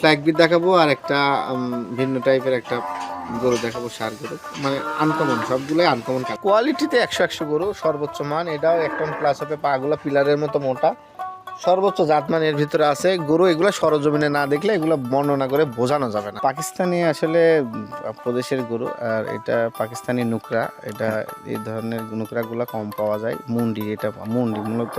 Flag bit দেখাবো আর একটা ভিন্ন টাইপের একটা গরু দেখাবো, সার গরু, মানে আনকমন, সবগুলোই আনকমন। কোয়ালিটিতে 100 গরু, সর্বোচ্চ মান। এটাও 1 টন প্লাস হবে, পাগুলো পিলারের মতো মোটা, সর্বোচ্চ জাতমান এর ভিতরে আছে। গরু এগুলো সরজমিনে না দেখলে এগুলো বর্ণনা করে বোঝানো যাবে না। পাকিস্তানি আসলে প্রদেশের গরু, আর এটা পাকিস্তানি নুকরা। এটা এই ধরনের নুকরাগুলো কম পাওয়া যায়। মুন্ডি, এটা মুন্ডি মূলত।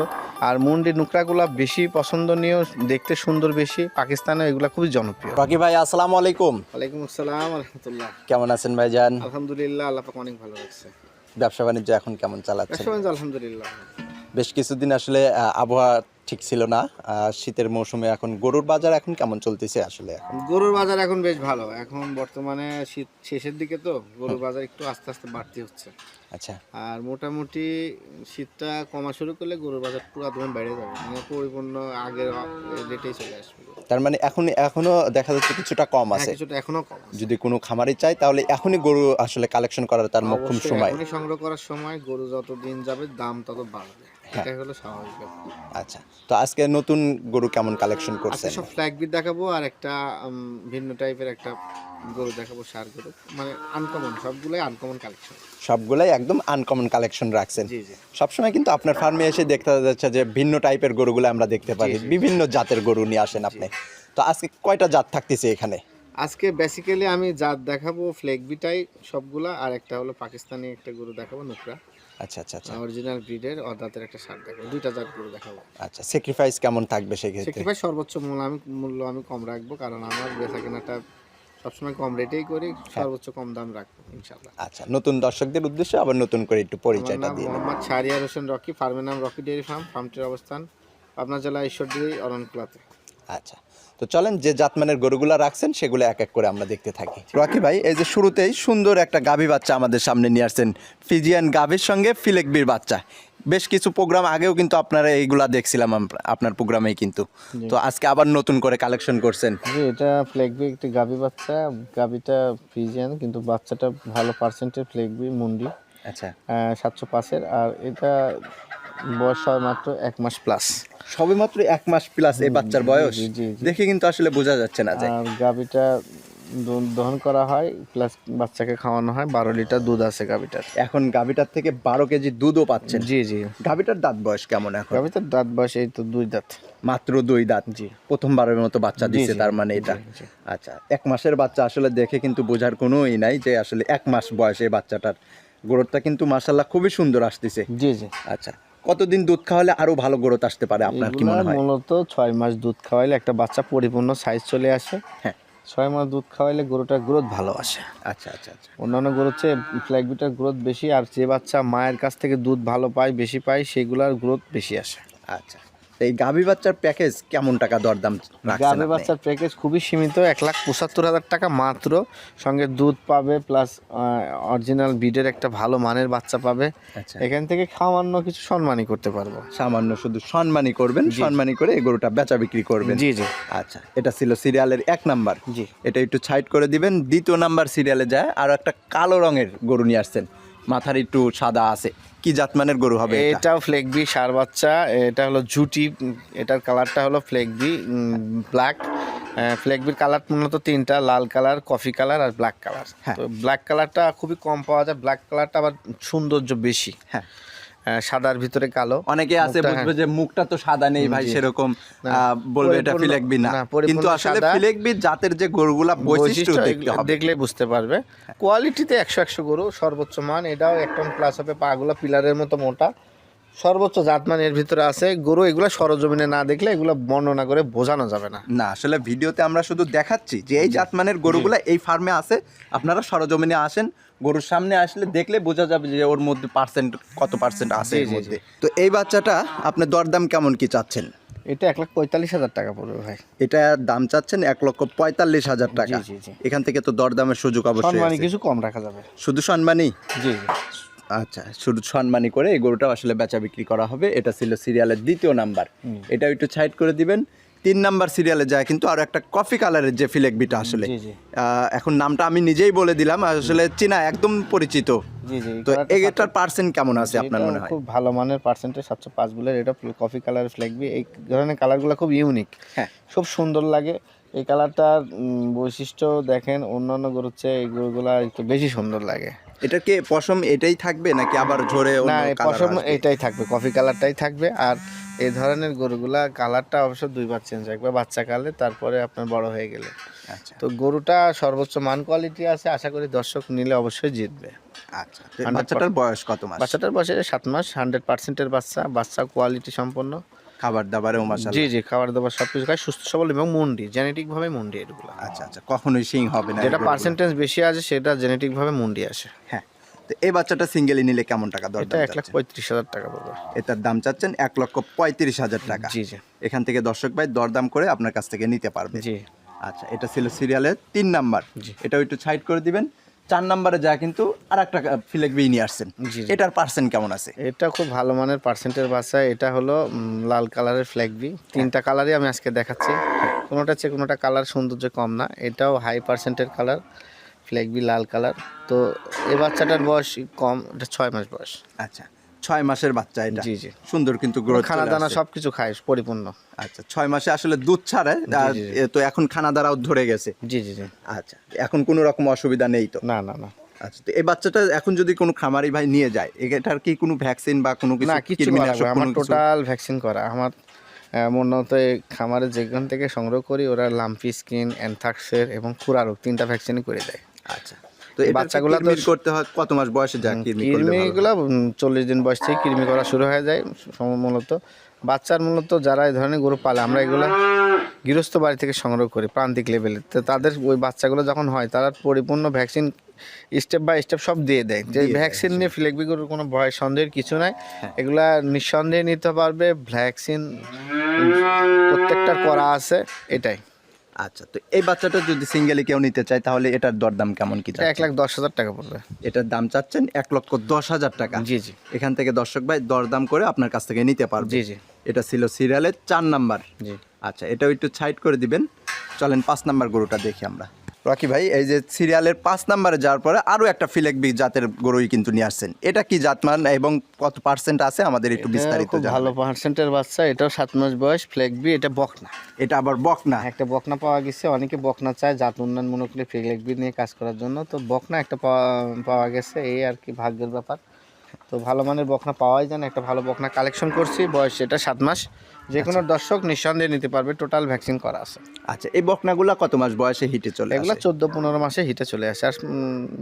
আর মুন্ডি নুকরাগুলো বেশি পছন্দনীয়, দেখতে সুন্দর বেশি। পাকিস্তানে এগুলো খুবই জনপ্রিয়। রকি ভাই, আসসালামু আলাইকুম। ওয়ালাইকুম আসসালাম রাহমাতুল্লাহ। কেমন আছেন ভাইজান? আলহামদুলিল্লাহ, আল্লাহ পাক অনেক ভালো রাখছে। ব্যবসা বাণিজ্য এখন কেমন চালাচ্ছেন? ব্যবসা বাণিজ্য আলহামদুলিল্লাহ। বেশ কিছুদিন আসলে আবহাওয়া ঠিক ছিল না, শীতের মৌসুমে এখন গরুর বাজার এখন কেমন চলতেছে আসলে? গরুর বাজার এখন বেশ ভালো। এখন বর্তমানে শীত শেষের দিকে তো গরুর বাজার একটু আস্তে আস্তে বাড়তি হচ্ছে। আচ্ছা। আর মোটামুটি শীতটা কমা শুরু করলে গরুর বাজার পুরো একদম বেড়ে যাবে, মানে পরিপূর্ণ আগের রেটেই চলে আসবে। তার মানে এখনো দেখা যাচ্ছে কিছুটা কম আছে। কিছুটা এখনো কম আছে। যদি কোনো খামারি চায় তাহলে এখনই গরু আসলে কালেকশন করার তার মোক্ষম অবশ্যই সময়। এখনই সংগ্রহ করার সময়। গরু যত দিন যাবে দাম তত বাড়বে, এটাই হলো স্বাভাবিক ব্যাপার। আচ্ছা, তো আজকে নতুন গরু কেমন কালেকশন করছেন? সব ফ্ল্যাগ বিট দেখাবো আর একটা ভিন্ন টাইপের একটা গরু দেখাবো, সার গরু, মানে আনকমন, সবগুলোই আনকমন কালেকশন। সবগুলাই একদম আনকমন কালেকশন রাখছেন। জি জি। সবসময় কিন্তু আপনার ফার্মে এসে দেখতে যাচ্ছে যে ভিন্ন টাইপের গরুগুলো আমরা দেখতে পারি, বিভিন্ন জাতের গরু নিয়ে আসেন আপনি। তো আজকে কয়টা জাত থাকতেছে এখানে? আজকে বেসিক্যালি আমি জাত দেখাবো ফ্ল্যাগ বিটাই সবগুলা, আর একটা হলো পাকিস্তানি একটা গরু দেখাবো, নুকরা। আচ্ছা আচ্ছা আচ্ছা। অরিজিনাল ব্রিডের অদাতের একটা সার দেখাবো, দুইটা জাত গরু দেখাবো। আচ্ছা, স্যাক্রিফাইস কেমন থাকবে সেক্ষেত্রে? সেক্ষেত্রে সর্বোচ্চ মূল্য আমি কম রাখবো, কারণ আমার বেচা কেনাটা সবসময় কম রেটেই করি। সর্বোচ্চ কম দাম রাখবো ইনশাআল্লাহ। আচ্ছা, নতুন দর্শকদের উদ্দেশ্যে আবার নতুন করে একটু আমার পরিচয়টা নাম দিন। মোহাম্মদ শাহরিয়ার হোসেন রকি, ফার্মের নাম রকি ডেয়ারি ফার্ম। ফার্মটির অবস্থান পাবনা জেলা ঈশ্বরদী অরণকুলাতে। আচ্ছা, তো চলেন যে জাতমানের গরুগুলা রাখছেন সেগুলো এক এক করে আমরা দেখতে থাকি। রকি ভাই, এই যে শুরুতেই সুন্দর একটা গাভী বাচ্চা আমাদের সামনে নিয়ে আসছেন, ফিজিয়ান গাভীর সঙ্গে ফিলেকবির বাচ্চা। বেশ কিছু প্রোগ্রাম আগেও কিন্তু আপনারা এইগুলা দেখছিলাম আপনার প্রোগ্রামেই, কিন্তু তো আজকে আবার নতুন করে কালেকশন করছেন। জি, এটা ফ্লেগবি একটি গাভী বাচ্চা। গাভীটা ফ্রিজিয়ান, কিন্তু বাচ্চাটা ভালো পার্সেন্টের ফ্লেগবি মুন্ডি। আচ্ছা, 705-এর। আর এটা বয়স হয় মাত্র 1 মাস প্লাস। সবে মাত্র 1 মাস প্লাস এই বাচ্চার বয়স। জি, জি, জি। দেখে কিন্তু আসলে বোঝা যাচ্ছে না যে। আর গাভীটা দহন করা হয়, প্লাস বাচ্চাকে খাওয়ানো হয়। 12 লিটার দুধ আছে গাভীটার। এখন গাভীটার থেকে 12 কেজি দুধও পাচ্ছেন। জি জি। গাভীটার দাঁত বয়স কেমন এখন? গাভীটার দাঁত বয়স এই তো 2 দাঁত। মাত্র 2 দাঁত। জি। প্রথমবারের মতো বাচ্চা দিচ্ছে তার মানে এটা। আচ্ছা, 1 মাসের বাচ্চা আসলে দেখে কিন্তু বোঝার কোনোই নাই যে আসলে 1 মাস বয়সে বাচ্চাটার গ্রোথটা কিন্তু মাশাআল্লাহ খুবই সুন্দর আসতেছে। জি জি। আচ্ছা, কতদিন দুধ খাওয়ালে আরো ভালো গ্রোথ আসতে পারে আপনার কি মনে হয়? মূলত 6 মাস দুধ খাওয়াইলে একটা বাচ্চা পরিপূর্ণ সাইজ চলে আসে। হ্যাঁ, 6 মাস দুধ খাওয়াইলে গরুটার গ্রোথ ভালো আসে। আচ্ছা আচ্ছা আচ্ছা। অন্যান্য গরুর চেয়ে ফ্ল্যাগবিটার গ্রোথ বেশি। আর যে বাচ্চা মায়ের কাছ থেকে দুধ ভালো পায়, বেশি পায়, সেগুলার গ্রোথ বেশি আসে। আচ্ছা, তো এই গাভী বাচ্চার প্যাকেজ কেমন টাকা দরদাম রাখছেন গাভী আপনি? বাচ্চার প্যাকেজ খুবই সীমিত, 1,75,000 টাকা মাত্র। সঙ্গে দুধ পাবে, প্লাস অরিজিনাল ব্রিডের একটা ভালো মানের বাচ্চা পাবে। আচ্ছা, এখান থেকে সামান্য কিছু সম্মানই করতে পারবো। সামান্য শুধু সম্মানী করবেন, সম্মানী করে এই গরুটা বেচা বিক্রি করবেন। জি জি। আচ্ছা, এটা ছিল সিরিয়ালের 1 নাম্বার। জি। এটা একটু সাইড করে দিবেন। 2য় নাম্বার সিরিয়ালে যায় আর একটা কালো রঙের গরু নিয়ে আসছেন, মাথার একটু সাদা আছে। কি জাতমানের গরু হবে এটা? এটাও ফ্লেগবি সার বাচ্চা। এটা হলো জুটি। এটার কালারটা হলো ফ্লেগবি ব্ল্যাক। ফ্লেগবির কালার মূলত 3টা, লাল কালার, কফি কালার আর ব্ল্যাক কালার। তো ব্ল্যাক কালারটা খুবই কম পাওয়া যায়। ব্ল্যাক কালারটা আবার সৌন্দর্য বেশি। হ্যাঁ, সাদার ভিতরে কালো। অনেকে আছে বুঝবে যে মুখটা তো সাদা নেই ভাই, সেরকম বলবে এটা ফিলেকবি না, কিন্তু আসলে ফিলেকবি জাতের যে গরুগুলা বৈশিষ্ট্য দেখতে হবে, দেখলে বুঝতে পারবে। কোয়ালিটিতে 100 গরু, সর্বোচ্চ মান। এটাও 1 টন প্লাস হবে, পাগুলো পিলারের মতো মোটা, সর্বোচ্চ জাতমান এর ভিতরে আছে। গরু এগুলো সরজমিনে না দেখলে এগুলো বর্ণনা করে বোঝানো যাবে না। না আসলে ভিডিওতে আমরা শুধু দেখাচ্ছি যে এই জাতমানের গরুগুলা এই ফার্মে আছে। আপনারা সরজমিনে আসেন, গরুর সামনে আসলে দেখলে বোঝা যাবে যে ওর মধ্যে কত পার্সেন্ট আছে এর মধ্যে। তো এই বাচ্চাটা আপনি দরদাম কেমন কি চাচ্ছেন? এটা 1,45,000 টাকা পড়বে ভাই। এটা দাম চাচ্ছেন 1,45,000 টাকা। জি জি। এখান থেকে তো দরদামের সুযোগ অবশ্যই সম্মানী আছে। কিছু কম রাখা যাবে। শুধু সম্মানী? জি। আচ্ছা, শুধু সম্মানী করে এই গরুটা আসলে বেচা বিক্রি করা হবে। এটা ছিল সিরিয়ালের 2য় নাম্বার। এটা একটু সাইড করে দিবেন। 3 নাম্বার সিরিয়ালে যায় কিন্তু আর একটা কফি কালারের যে ফিলেকবিটা আসলে, এখন নামটা আমি নিজেই বলে দিলাম, আসলে চিনা একদম পরিচিত। জি জি। তো এটার পার্সেন্ট কেমন আছে আপনার মনে হয়? খুব ভালো মানের পার্সেন্টেজ, 705 বুলের। এটা কফি কালার ফ্লেগবি। এই ধরনের কালারগুলো খুব ইউনিক। হ্যাঁ, খুব সুন্দর লাগে। এই কালারটার বৈশিষ্ট্য দেখেন অন্যান্য গরুর চেয়ে এই গরুগুলা একটু বেশি সুন্দর লাগে। এটা কি পশম এটাই থাকবে নাকি আবার ঝরে না, অন্য এই কালার পশম আসবে? এটাই থাকবে, কফি কালারটাই থাকবে। আর এই ধরনের গরুগুলা কালারটা অবশ্য দুইবার চেঞ্জ হয়, একবার বাচ্চাকালে, তারপরে আপনার বড় হয়ে গেলে। আচ্ছা তো গরুটা সর্বোচ্চ মান কোয়ালিটি আছে, আশা করি দর্শক নিলে অবশ্যই জিতবে। আচ্ছা। তো বাচ্চাটার বয়স কত মাস? বাচ্চাটার বয়সে 7 মাস, 100%-এর বাচ্চা। বাচ্চা কোয়ালিটি সম্পন্ন। খাবার দাবারেও জি মাশাআল্লাহ। জি, খাবার দাবার সবকিছু খায়, সুস্থ সবল এবং মুন্ডি, জেনেটিক ভাবে মুন্ডি এগুলো। আচ্ছা আচ্ছা, কখনোই শিং হবে না যেটা এগুলো? পার্সেন্টেজ বেশি আছে সেটা জেনেটিক ভাবে মুন্ডি আসে। হ্যাঁ। তো এই বাচ্চাটা সিঙ্গেলি নিলে কেমন টাকা এটা দরদাম 1,35,000 টাকা পড়বে। এটার দাম চাচ্ছেন 1,35,000 টাকা। জি জি এখান থেকে দর্শক ভাই দরদাম করে আপনার কাছ থেকে নিতে পারবে। জি আচ্ছা, এটা ছিল সিরিয়ালের 3 নাম্বার। জি। এটাও একটু সাইড করে দিবেন। 4 নাম্বারে যা কিন্তু আর একটা ফিলেক বি নিয়ে আসছেন। জি, জি। এটার পার্সেন্ট কেমন আছে? এটা খুব ভালো মানের পার্সেন্টের বাচ্চা। এটা হলো লাল কালারের ফ্ল্যাগ বি। 3টা কালারই আমি আজকে দেখাচ্ছি, কোনোটা চেয়ে কোনোটা কালার সৌন্দর্য কম না। এটাও হাই পার্সেন্টের কালার, ফ্ল্যাগ বি লাল কালার। তো এই বাচ্চাটার বয়স কম, এটা 6 মাস বয়স। আচ্ছা, 6 মাসের বাচ্চা এটা। জি জি, সুন্দর কিন্তু গ্রোথ খানা দানা সবকিছু খায় পরিপূর্ণ। আচ্ছা, 6 মাসে আসলে দুধ ছাড়ে আর জি, জি। তো এখন খানা দানাও ধরে গেছে। জি জি জি, আচ্ছা, এখন কোনো রকম অসুবিধা নেই তো? না না না আচ্ছা, তো এই বাচ্চাটা এখন যদি কোনো খামারি ভাই নিয়ে যায়, এটার কি কোনো ভ্যাকসিন বা কোনো কিছু না, কিছু করা কীটনাশক লাগবে না। আমার কোনো কিছু? টোটাল ভ্যাকসিন করা। আমার মূলত এই খামারে যেখান থেকে সংগ্রহ করি ওরা লাম্পি স্কিন, অ্যানথ্রাক্সের এবং খুরা রোগ 3টা ভ্যাকসিনই করে দেয়। আচ্ছা, তো এই বাচ্চাগুলা বাচ্চাগুলো তো- তো করতে হয় কত মাস বয়সে যা কৃমি করলে ভালো হয়? কৃমিগুলো 40 দিন বয়স থেকে কৃমি করা শুরু হয়ে যায়। মূলত বাচ্চার মূলত যারা এই ধরনের গরু পালে, আমরা এগুলো গৃহস্থ বাড়ি থেকে সংগ্রহ করি প্রান্তিক লেভেলে। তো তাদের ওই বাচ্চাগুলো যখন হয় তারা পরিপূর্ণ ভ্যাকসিন স্টেপ বাই স্টেপ সব দিয়ে দেয়। যে দিয়ে দেয়, ভ্যাকসিন নিয়ে ফিলেকবি গরুর কোনো ভয় সন্দেহের কিছু নাই। এগুলা নিঃসন্দেহে নিতে পারবে, ভ্যাকসিন প্রত্যেকটার করা আছে, এটাই। আচ্ছা, তো এই বাচ্চাটা যদি সিঙ্গেলি কেউ নিতে চায় তাহলে এটার দরদাম কেমন কি এটা চাচ্ছেন? 1,10,000 টাকা পড়বে। এটার দাম চাচ্ছেন 1,10,000 টাকা। জি জি এখান থেকে দর্শক ভাই দরদাম করে আপনার কাছ থেকে নিতে পারবে। জি জি এটা ছিল সিরিয়ালের 4 নাম্বার। জি। আচ্ছা, এটাও একটু সাইড করে দিবেন। চলেন 5 নাম্বার গরুটা দেখি আমরা। রকি ভাই, এই যে সিরিয়ালের 5 নাম্বারে যাওয়ার পরে আরো একটা ফিলেক বি জাতের গরুই কিন্তু নিয়ে আসছেন। এটা কি জাতমান এবং কত পার্সেন্ট আছে আমাদের একটু বিস্তারিত খুব জানাবেন। ভালো পার্সেন্টের বাচ্চা। এটাও 7 মাস বয়স, ফ্লেগবি। এটা বকনা। এটা আবার বকনা? একটা বকনা পাওয়া গেছে। অনেকে বকনা চায় জাত উন্নয়ন মনোকূলে ফ্লেগবি নিয়ে কাজ করার জন্য। তো বকনা একটা পাওয়া গেছে, এই আর কি ভাগ্যের ব্যাপার। তো ভালো মানের বকনা পাওয়াই যায় না, একটা ভালো বকনা কালেকশন করছি। বয়স এটা 7 মাস। যে কোনো দর্শক নিঃসন্দেহে নিতে পারবে, টোটাল ভ্যাকসিন করা আছে। আচ্ছা, এই বকনাগুলা কত মাস বয়সে হিটে চলে এগুলো আসে? 14-15 মাসে হিটে চলে আসে। আর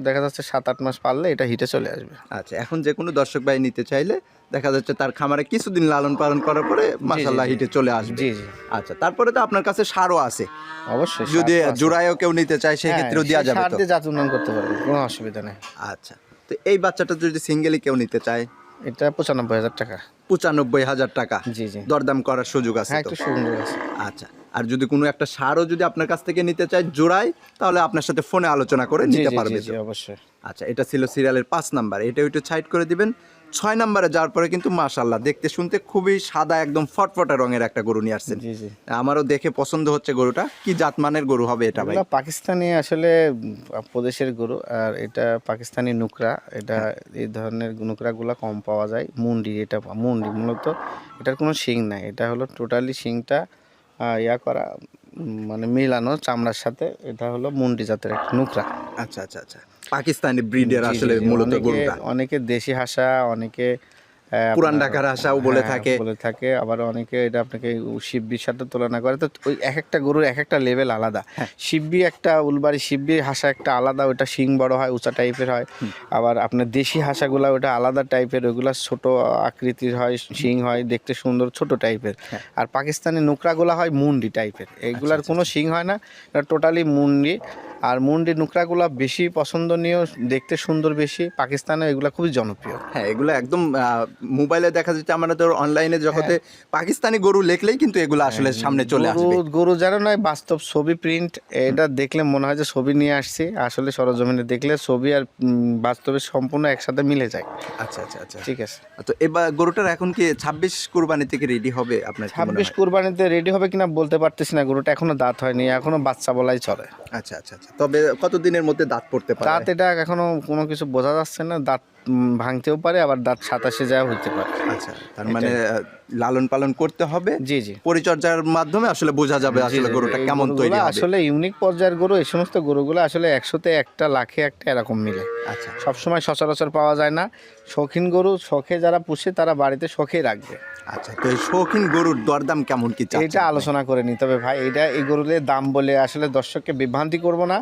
দেখা যাচ্ছে 7-8 মাস পারলে এটা হিটে চলে আসবে। আচ্ছা, এখন যে কোনো দর্শক ভাই নিতে চাইলে দেখা যাচ্ছে তার খামারে কিছুদিন লালন পালন করার পরে মাশাআল্লাহ জি। হিটে চলে আসবে। জি জি, আচ্ছা, তারপরে তো আপনার কাছে সারও আছে, অবশ্যই। যদি সার তো আছে। জোড়ায়ও কেউ নিতে চায় সেই হ্যাঁ, ক্ষেত্রেও দেওয়া সেই যাবে সার তো? দিয়ে জাত উন্নয়ন করতে পারবে, কোনো অসুবিধা নেই। আচ্ছা, তো এই বাচ্চাটা যদি সিঙ্গেলি কেউ নিতে চায়? এটা 95,000 টাকা। 95,000 টাকা। জি জি, দরদাম করার সুযোগ আছে হ্যাঁ তো? একটু সুন্দর আছে। আচ্ছা, আর যদি কোনো একটা সারও যদি আপনার কাছ থেকে নিতে চায় জোড়ায়, তাহলে আপনার সাথে ফোনে আলোচনা করে জি নিতে জি পারবে জি জি, তো? অবশ্যই। আচ্ছা, এটা ছিল সিরিয়ালের 5 নাম্বার। এটা একটু সাইড করে দিবেন। 6 নাম্বারে যাওয়ার পরে কিন্তু মাশাআল্লাহ দেখতে শুনতে খুবই সাদা একদম ফটফটা রঙের একটা গরু নিয়ে আসছেন। জি জি, আমারও দেখে পছন্দ হচ্ছে গরুটা। কি জাতমানের গরু হবে এটা ভাই? এগুলো পাকিস্তানি আসলে প্রদেশের গরু। আর এটা পাকিস্তানি নুকরা। এটা এই ধরনের নুকরাগুলো কম পাওয়া যায়। মুন্ডি, এটা মুন্ডি মূলত। এটার কোনো শিং নাই, এটা হলো টোটালি শিংটা করা, মানে মিলানো চামড়ার সাথে। এটা হলো মুন্ডি জাতের একটা নুকরা। আচ্ছা আচ্ছা আচ্ছা, পাকিস্তানি ব্রিডের জি, জি, আসলে জি। মূলত অনেকে গরুটা। অনেকে দেশি হাসা, অনেকে পুরান আপনার, ঢাকার হাসাও বলে হ্যাঁ, থাকে। বলে থাকে। আবার অনেকে এটা আপনাকে শিববির সাথে তুলনা করে। তো ওই এক একটা গরুর এক একটা লেভেল আলাদা। শিববি একটা, উলবাড়ি শিববি হাসা একটা আলাদা, ওটা শিং বড় হয়, উঁচা টাইপের হয়। আবার আপনার দেশি হাসাগুলা ওটা আলাদা টাইপের, ওইগুলা ছোট আকৃতির হয়, শিং হয়, দেখতে সুন্দর ছোট টাইপের। আর পাকিস্তানি নুকরাগুলা হয় মুন্ডি টাইপের। এইগুলার কোনো শিং হয় না, এটা টোটালি মুন্ডি। আর মুন্ডি নুকরাগুলা বেশি পছন্দনীয়, দেখতে সুন্দর বেশি। পাকিস্তানে এগুলা খুবই জনপ্রিয়। হ্যাঁ, এগুলো একদম মোবাইলে দেখা যাচ্ছে, আমরা তো অনলাইনে জগতে পাকিস্তানি গরু লেখলেই কিন্তু এগুলো আসলে সামনে চলে আসবে। গরু যেন নয়, বাস্তব ছবি প্রিন্ট। এটা দেখলে মনে হয় যে ছবি নিয়ে আসছি, আসলে সরজমিনে দেখলে ছবি আর বাস্তবে সম্পূর্ণ একসাথে মিলে যায়। আচ্ছা আচ্ছা আচ্ছা, ঠিক আছে। তো এবার গরুটার এখন কি 26 কুরবানি থেকে রেডি হবে আপনার কি মনে 26 হয়? কুরবানিতে রেডি হবে কিনা বলতে পারতেছি না। গরুটা এখনো দাঁত হয়নি, এখনো বাচ্চা বলাই চলে। আচ্ছা আচ্ছা আচ্ছা, তবে কতদিনের মধ্যে দাঁত পড়তে পারে? দাঁত এটা এখনো কোনো কিছু বোঝা যাচ্ছে না। দাঁত ভাঙতেও পারে, আবার দাঁত 27-এ যাওয়া হইতে পারে। আচ্ছা, তার মানে লালন পালন করতে হবে, জি জি পরিচর্যার মাধ্যমে আসলে বোঝা যাবে আসলে গরুটা এই কেমন তৈরি গরুগুলো হবে। আসলে ইউনিক পর্যায়ের গরু। এই সমস্ত গরুগুলো আসলে 100-তে একটা, লাখে একটা এরকম মিলে। আচ্ছা সবসময় সচরাচর পাওয়া যায় না। শৌখিন গরু শখে যারা পুষে তারা বাড়িতে শখেই রাখবে। আচ্ছা, তো এই শৌখিন গরুর দরদাম কেমন কি চাচ্ছেন এইটা আপনি? আলোচনা করে নিতে হবে ভাই। এই গরুদের দাম বলে আসলে দর্শককে বিভ্রান্তি করব না।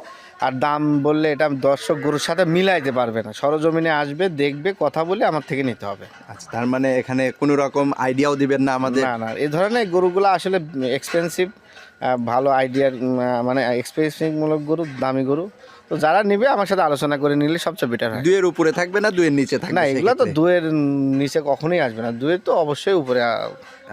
আর দাম বললে এটা দর্শক গরুর সাথে মিলাইতে পারবে না। সরজমিনে আসবে, দেখবে, কথা বলে আমার থেকে নিতে হবে। আচ্ছা, তার মানে এখানে কোনো রকম আইডিয়াও দিবেন না আমাদের? না না, এই ধরনের গরুগুলো আসলে এক্সপেন্সিভ, ভালো আইডিয়ার মানে এক্সপেন্সিভমূলক গরু, দামি গরু। তো যারা নিবে আমার সাথে আলোচনা করে নিলে সবচেয়ে বেটার হয়। 2 এর উপরে থাকবে না 2 এর নিচে থাকবে? না, এগুলো তো সেক্ষেত্রে? 2-এর নিচে কখনোই আসবে না। 2-এর তো অবশ্যই উপরে,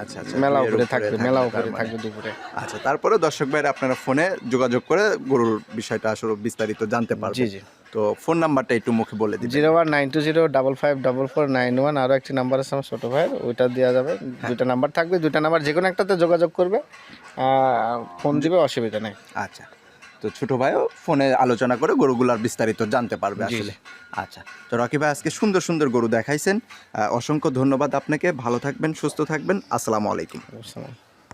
আচ্ছা আচ্ছা, মেলা 2 এর উপরে থাকবে, মেলা তার উপরে মানে। থাকবে দুপুরে। আচ্ছা, তারপরে দর্শক ভাইরা আপনারা ফোনে যোগাযোগ করে গরুর বিষয়টা আসলে বিস্তারিত জানতে পারবেন। জি জি তো ফোন নাম্বারটা একটু মুখে বলে দিবেন। 0192055441। আরও একটি নাম্বার আছে আমার ছোটো ভাইয়ের, ওইটা দেওয়া যাবে। দুইটা নাম্বার থাকবে, দুইটা নাম্বার যে কোনো একটাতে যোগাযোগ করবে, ফোন দিবে, অসুবিধা নেই। আচ্ছা, তো ছোট ভাইও ফোনে আলোচনা করে গরুগুলার বিস্তারিত জানতে পারবে জি, আসলে। আচ্ছা, তো রকি ভাই আজকে সুন্দর সুন্দর গরু দেখাইছেন, অসংখ্য ধন্যবাদ আপনাকে। ভালো থাকবেন, সুস্থ থাকবেন, আসসালামু আলাইকুম। আসসালাম।